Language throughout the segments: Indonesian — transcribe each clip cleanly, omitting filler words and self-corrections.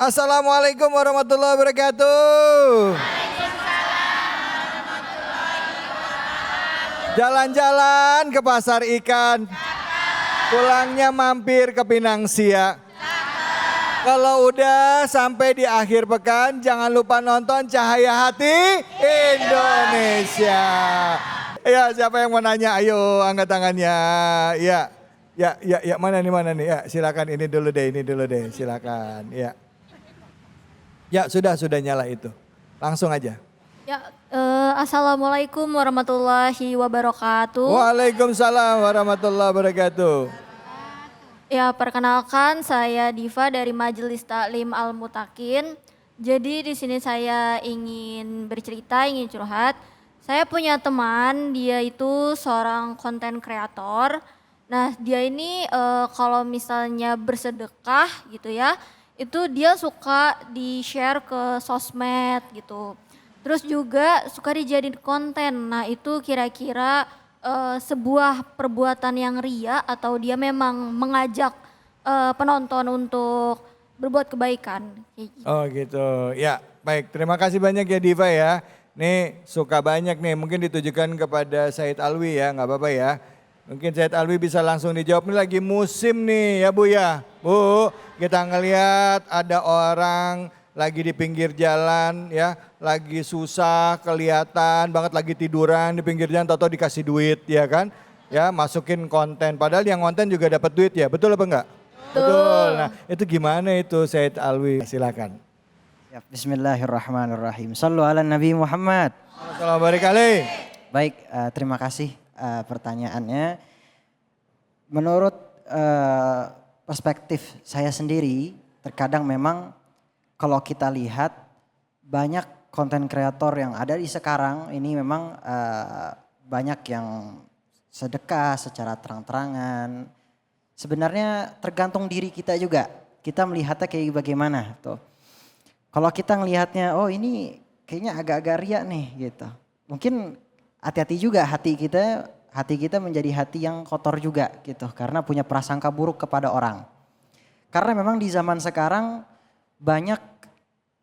Assalamualaikum warahmatullahi wabarakatuh. Jalan-jalan ke pasar ikan. Pulangnya mampir ke Pinang Sia. Kalau udah sampai di akhir pekan, jangan lupa nonton Cahaya Hati Indonesia. Ya, siapa yang mau nanya? Ayo angkat tangannya. Ya, mana nih? Ya, silakan ini dulu deh, silakan. Ya, sudah nyala itu. Langsung aja. Ya, Assalamualaikum warahmatullahi wabarakatuh. Waalaikumsalam warahmatullahi wabarakatuh. Ya, perkenalkan saya Diva dari Majelis Taklim Al-Mutakin. Jadi di sini saya ingin bercerita, ingin curhat. Saya punya teman, dia itu seorang konten kreator. Nah, dia ini kalau misalnya bersedekah gitu ya, itu dia suka di-share ke sosmed gitu. Terus juga suka dijadiin konten. Nah, itu kira-kira sebuah perbuatan yang ria atau dia memang mengajak penonton untuk berbuat kebaikan kayak gitu. Oh gitu, ya baik, terima kasih banyak ya Diva ya. Nih suka banyak nih, mungkin ditujukan kepada Said Alwi ya, nggak apa-apa ya. Mungkin Said Alwi bisa langsung dijawab, ini lagi musim nih ya Bu ya. Bu, kita ngelihat ada orang lagi di pinggir jalan ya, lagi susah kelihatan banget, lagi tiduran di pinggir jalan, tau-tau dikasih duit ya kan. Ya masukin konten, padahal yang konten juga dapat duit ya, betul apa enggak? Betul. Nah itu gimana itu Said Alwi, silakan. Ya, Bismillahirrahmanirrahim. Sallu ala Nabi Muhammad. Assalamualaikum. Baik, terima kasih pertanyaannya. Menurut perspektif saya sendiri, terkadang memang kalau kita lihat banyak konten kreator yang ada di sekarang ini memang banyak yang sedekah secara terang-terangan. Sebenarnya tergantung diri kita juga. Kita melihatnya kayak bagaimana tuh. Kalau kita ngelihatnya, oh ini kayaknya agak-agak riak nih gitu. Mungkin hati-hati juga hati kita menjadi hati yang kotor juga gitu. Karena punya prasangka buruk kepada orang. Karena memang di zaman sekarang banyak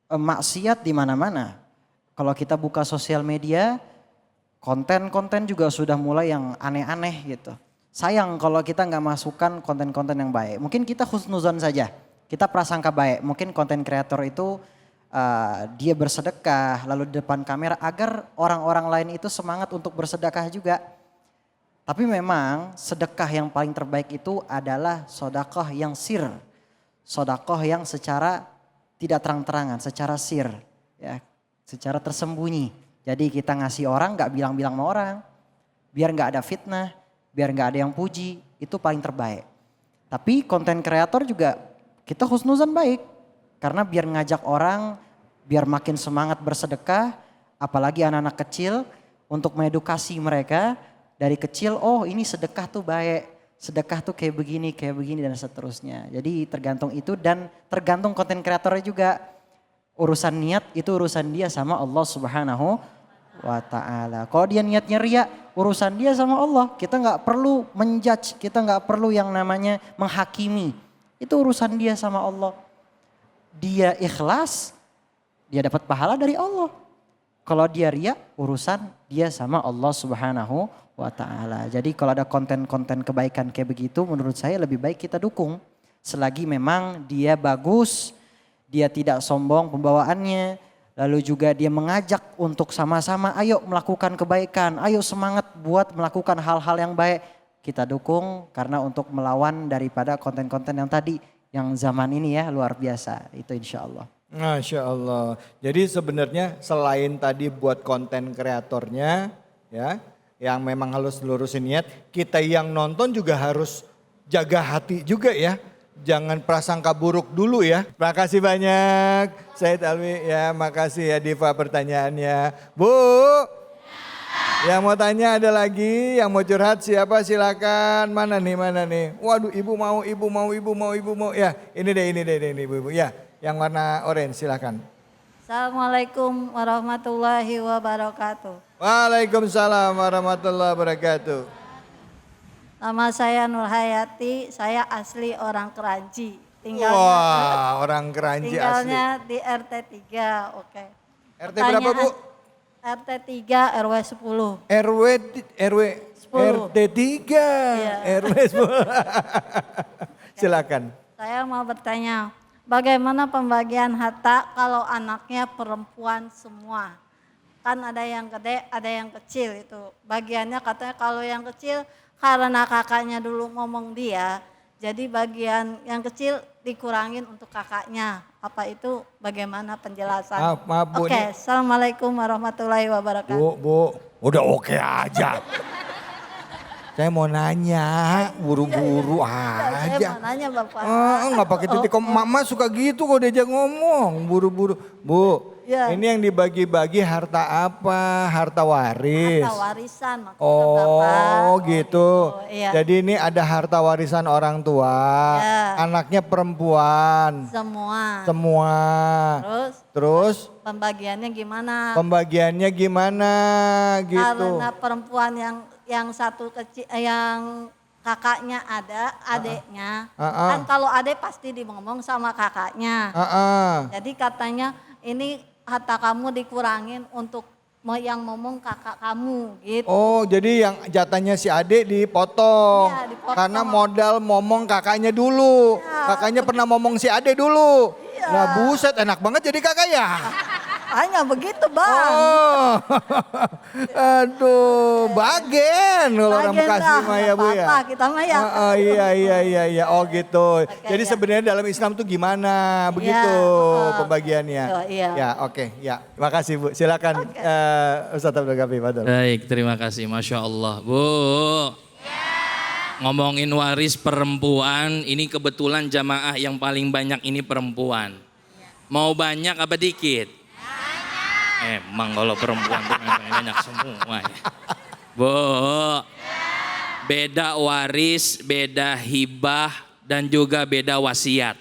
maksiat di mana-mana. Kalau kita buka sosial media, konten-konten juga sudah mulai yang aneh-aneh gitu. Sayang kalau kita nggak masukkan konten-konten yang baik. Mungkin kita husnuzon saja, kita prasangka baik. Mungkin konten kreator itu dia bersedekah lalu di depan kamera agar orang-orang lain itu semangat untuk bersedekah juga. Tapi memang sedekah yang paling terbaik itu adalah sodakoh yang sir. Sodakoh yang secara tidak terang-terangan, secara sir, ya, secara tersembunyi. Jadi kita ngasih orang gak bilang-bilang sama orang, biar gak ada fitnah, biar gak ada yang puji, itu paling terbaik. Tapi konten kreator juga kita husnuzan baik. Karena biar ngajak orang, biar makin semangat bersedekah, apalagi anak-anak kecil untuk mengedukasi mereka dari kecil, oh ini sedekah tuh baik, sedekah tuh kayak begini dan seterusnya. Jadi tergantung itu dan tergantung konten kreatornya juga. Urusan niat itu urusan dia sama Allah Subhanahu wa ta'ala. Kalau dia niatnya ria, urusan dia sama Allah. Kita gak perlu menjudge, kita gak perlu yang namanya menghakimi. Itu urusan dia sama Allah. Dia ikhlas, dia dapat pahala dari Allah. Kalau dia ria, urusan dia sama Allah Subhanahu wa ta'ala. Jadi kalau ada konten-konten kebaikan kayak begitu, menurut saya lebih baik kita dukung. Selagi memang dia bagus, dia tidak sombong pembawaannya, lalu juga dia mengajak untuk sama-sama ayo melakukan kebaikan, ayo semangat buat melakukan hal-hal yang baik. Kita dukung karena untuk melawan daripada konten-konten yang tadi. Yang zaman ini ya luar biasa, itu insya Allah. Masya Allah. Jadi sebenarnya selain tadi buat konten kreatornya ya, yang memang harus lurusin niat, kita yang nonton juga harus jaga hati juga ya. Jangan prasangka buruk dulu ya. Makasih banyak Said Alwi ya, makasih ya Diva pertanyaannya. Bu, yang mau tanya ada lagi, yang mau curhat siapa silakan. Mana nih? Waduh ibu mau. Ya ini deh ibu. Ya yang warna orange silakan. Assalamualaikum warahmatullahi wabarakatuh. Waalaikumsalam warahmatullahi wabarakatuh. Nama saya Nur Hayati, saya asli orang Keraji. Wah, orang Keranji asli. tinggalnya di RT 3, oke. RT berapa, Bu? RT 3 RW 10. RW 10. RT 3, Iya. RW 10. Silakan. Saya mau bertanya, bagaimana pembagian harta kalau anaknya perempuan semua? Kan ada yang gede, ada yang kecil itu. Bagiannya katanya kalau yang kecil karena kakaknya dulu ngomong dia, jadi bagian yang kecil dikurangin untuk kakaknya. Apa itu bagaimana penjelasan? Maaf, Bu, Oke, ini- Assalamualaikum warahmatullahi wabarakatuh. Bu, udah oke aja. Saya mau nanya, buru-buru Saya aja. mau nanya Bapak. Nggak pakai titik koma. Mama suka gitu kalau diajak ngomong, buru-buru. Bu, Ya. ini yang dibagi-bagi harta apa? Harta waris. Harta warisan maksudnya Bapak. Oh gitu. Iya. Jadi ini ada harta warisan orang tua. Ya. Anaknya perempuan. Semua. Semua. Terus Pembagiannya gimana? pembagiannya gimana gitu. Karena perempuan yang satu kecil, yang kakaknya ada, adeknya. Kan kalau adek pasti ngomong sama kakaknya. Jadi katanya ini harta kamu dikurangin untuk yang ngomong kakak kamu gitu. Oh, jadi yang jatahnya si adik dipotong. Iya, dipotong. Karena modal ngomong kakaknya dulu. Iya. Kakaknya pernah ngomong si adik dulu. Iya. Nah buset, enak banget jadi kakak ya. Hanya begitu Bang. Oh, aduh, bagen kalau orang Bagen Bekasi lah, mah ya Bu ya. apa-apa, kita mah ya. Iya, oh gitu. Jadi iya. sebenarnya dalam Islam tuh gimana begitu pembagiannya? betul, iya. Ya oke, ya. Makasih Bu, silakan Ustadz Abdul Ghafir, Fadol. Baik, terima kasih. Masya Allah. Bu, ngomongin waris perempuan, ini kebetulan jamaah yang paling banyak ini perempuan. Mau banyak apa dikit? Emang kalau perempuan tuh banyak semua ya. Bu, beda waris, beda hibah, dan juga beda wasiat.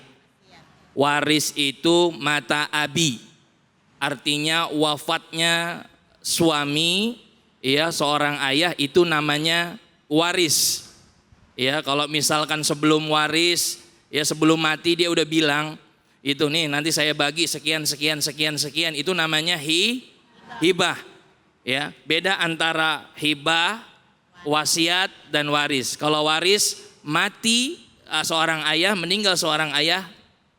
Waris itu mata abi, artinya wafatnya suami, ya seorang ayah itu namanya waris. Ya kalau misalkan sebelum waris, ya sebelum mati dia udah bilang, itu nih nanti saya bagi sekian itu namanya hibah. Ya, beda antara hibah, wasiat dan waris. Kalau waris mati seorang ayah, meninggal seorang ayah,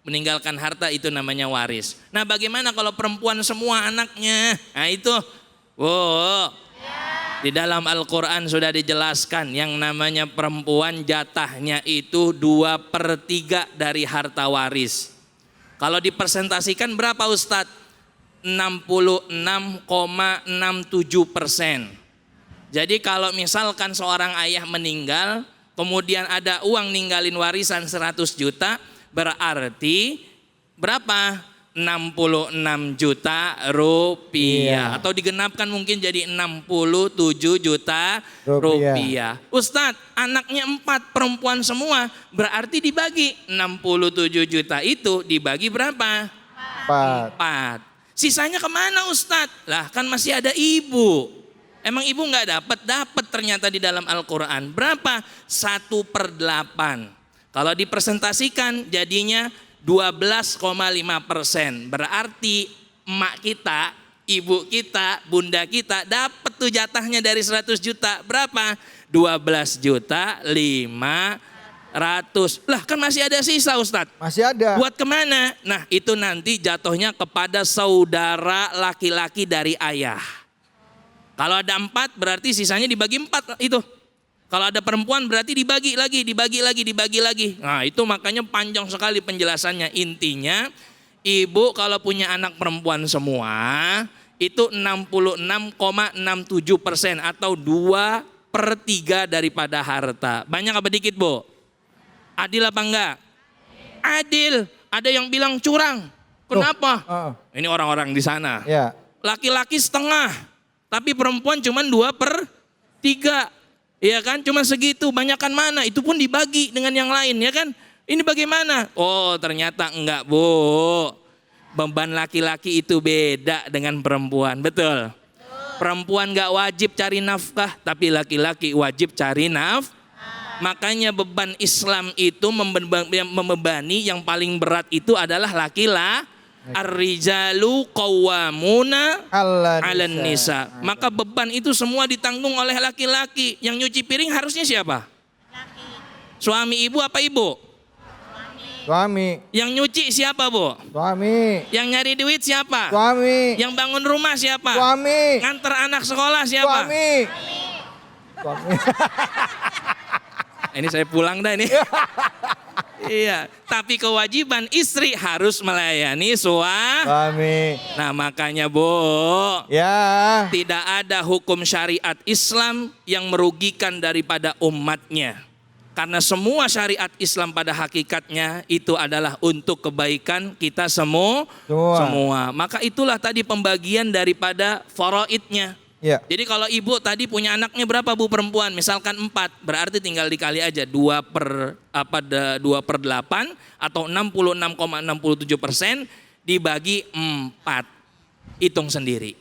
meninggalkan harta itu namanya waris. Nah, bagaimana kalau perempuan semua anaknya? Nah, itu di dalam Al-Quran sudah dijelaskan yang namanya perempuan jatahnya itu 2/3 dari harta waris. Kalau dipresentasikan berapa Ustadz? 66,67%. Jadi kalau misalkan seorang ayah meninggal, kemudian ada uang ninggalin warisan 100 juta, berarti berapa? 66 juta rupiah. Iya. Atau digenapkan mungkin jadi 67 juta rupiah. Ustadz, anaknya 4 perempuan semua, berarti dibagi 67 juta itu dibagi berapa? 4. Sisanya kemana Ustadz? Lah kan masih ada ibu. Emang ibu nggak dapat? Dapat ternyata di dalam Al-Quran. Berapa? 1/8. Kalau dipresentasikan jadinya 12,5%. Berarti emak kita, ibu kita, bunda kita dapat tuh jatahnya dari 100 juta. Berapa? 12 juta 500. Lah kan masih ada sisa Ustadz. Masih ada. Buat kemana? Nah itu nanti jatuhnya kepada saudara laki-laki dari ayah. Kalau ada 4 berarti sisanya dibagi 4 itu. Kalau ada perempuan berarti dibagi lagi. Nah itu makanya panjang sekali penjelasannya. Intinya ibu kalau punya anak perempuan semua itu 66,67% atau 2/3 daripada harta. Banyak apa dikit Bu? Adil apa enggak? Adil. Ada yang bilang curang. Kenapa? Ini orang-orang di sana. Ya. Laki-laki setengah, tapi perempuan cuma 2/3. Ya kan, cuma segitu, banyakan mana? Itu pun dibagi dengan yang lain ya kan. Ini bagaimana? Oh ternyata enggak Bu. Beban laki-laki itu beda dengan perempuan, betul? Perempuan enggak wajib cari nafkah, tapi laki-laki wajib cari nafkah. Makanya beban Islam itu membebani yang paling berat itu adalah laki-laki. Ar-rijalu qawwamuna 'alan nisa. Maka beban itu semua ditanggung oleh laki-laki. Yang nyuci piring harusnya siapa? Laki. Suami ibu apa ibu? Suami. Yang nyuci siapa, Bu? Suami. Yang nyari duit siapa? Suami. Yang bangun rumah siapa? Suami. Nganter anak sekolah siapa? Suami. Suami. Ini saya pulang dah ini. Iya, tapi kewajiban istri harus melayani Suami. Nah, makanya Bu, Ya. tidak ada hukum syariat Islam yang merugikan daripada umatnya. Karena semua syariat Islam pada hakikatnya itu adalah untuk kebaikan kita semua. Maka itulah tadi pembagian daripada faraidnya. Ya. Jadi kalau ibu tadi punya anaknya berapa Bu perempuan? Misalkan 4, berarti tinggal dikali aja 2/8 atau 66,67% dibagi 4. Hitung sendiri.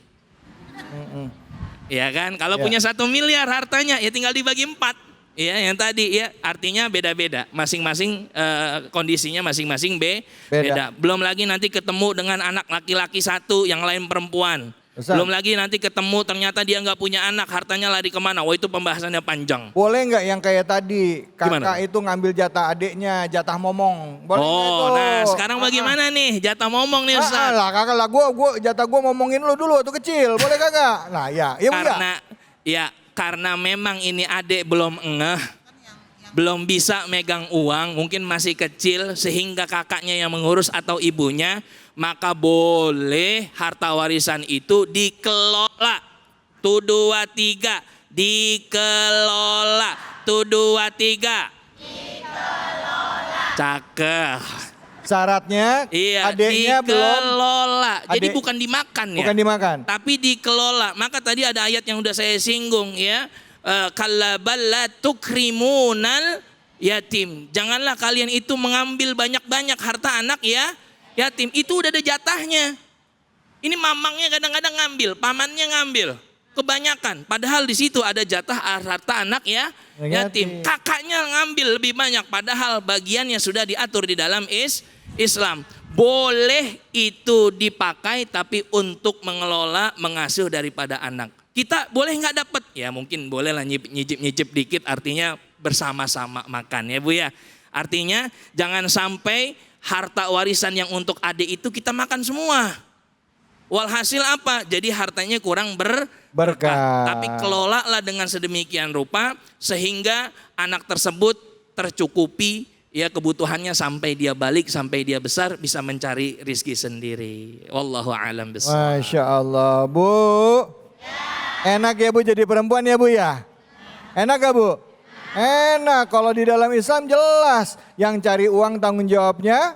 Ya kan? Kalau Ya. punya 1 miliar hartanya ya tinggal dibagi 4. Ya, yang tadi ya artinya beda-beda. Masing-masing kondisinya masing-masing beda. Belum lagi nanti ketemu dengan anak laki-laki 1, yang lain perempuan. Ustaz. Belum lagi nanti ketemu ternyata dia nggak punya anak, hartanya lari kemana? Wah, itu pembahasannya panjang. Boleh nggak yang kayak tadi kakak Gimana? itu ngambil jatah adiknya, jatah momong? Boleh nggak itu? Nah sekarang bagaimana nih jatah momong nih Ustaz? Lah kakak lah, gua jatah gua ngomongin lu dulu waktu kecil, boleh kagak? Nah ya, Bu, Karena memang ini adik belum belum bisa megang uang, mungkin masih kecil sehingga kakaknya yang mengurus atau ibunya, maka boleh harta warisan itu dikelola. Tuh 2, 3, dikelola. Tuh 2, 3. Dikelola. Cakep. Syaratnya adiknya belum dikelola. Jadi bukan dimakan ya. Bukan dimakan. Tapi dikelola. Maka tadi ada ayat yang udah saya singgung ya. Kalla balla tukrimunal yatim. Janganlah kalian itu mengambil banyak-banyak harta anak ya yatim. Itu udah ada jatahnya. Ini mamangnya kadang-kadang ngambil, pamannya ngambil. Kebanyakan. Padahal di situ ada jatah harta anak ya yatim. Kakaknya ngambil lebih banyak. Padahal bagiannya sudah diatur di dalam Islam. Boleh itu dipakai tapi untuk mengelola, mengasuh daripada anak. Kita boleh nggak dapat? Ya mungkin boleh lah nyicip dikit, artinya bersama-sama makan ya Bu ya. Artinya jangan sampai harta warisan yang untuk adik itu kita makan semua. Walhasil apa? Jadi hartanya kurang berkah. Tapi kelolalah dengan sedemikian rupa sehingga anak tersebut tercukupi ya kebutuhannya sampai dia balik, sampai dia besar bisa mencari rizki sendiri. Wallahu a'lam bishawab. Masya Allah, Bu. Enak ya Bu jadi perempuan ya Bu ya? Enak gak Bu? Enak, kalau di dalam Islam jelas. Yang cari uang tanggung jawabnya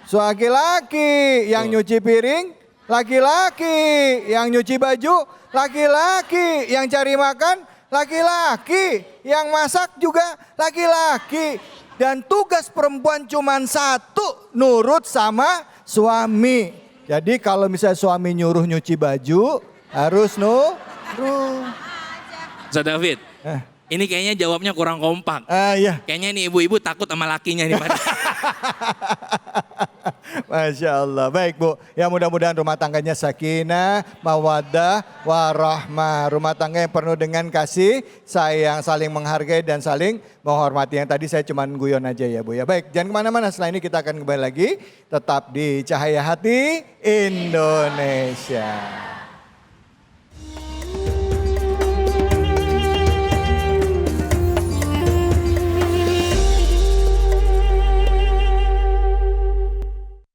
laki-laki. Yang nyuci piring laki-laki. Yang nyuci baju laki-laki. Yang cari makan laki-laki. Yang masak juga laki-laki. Dan tugas perempuan cuma 1, nurut sama suami. Jadi kalau misalnya suami nyuruh nyuci baju harus nurut. Ustaz David, ini kayaknya jawabnya kurang kompak. Iya. Kayaknya nih ibu-ibu takut sama lakinya nih. Masya Allah. Baik Bu, ya mudah-mudahan rumah tangganya sakinah, mawaddah, warahmah. Rumah tangga yang penuh dengan kasih, sayang, saling menghargai dan saling menghormati. Yang tadi saya cuma guyon aja ya Bu ya. Baik, jangan kemana-mana, setelah ini kita akan kembali lagi. Tetap di Cahaya Hati Indonesia.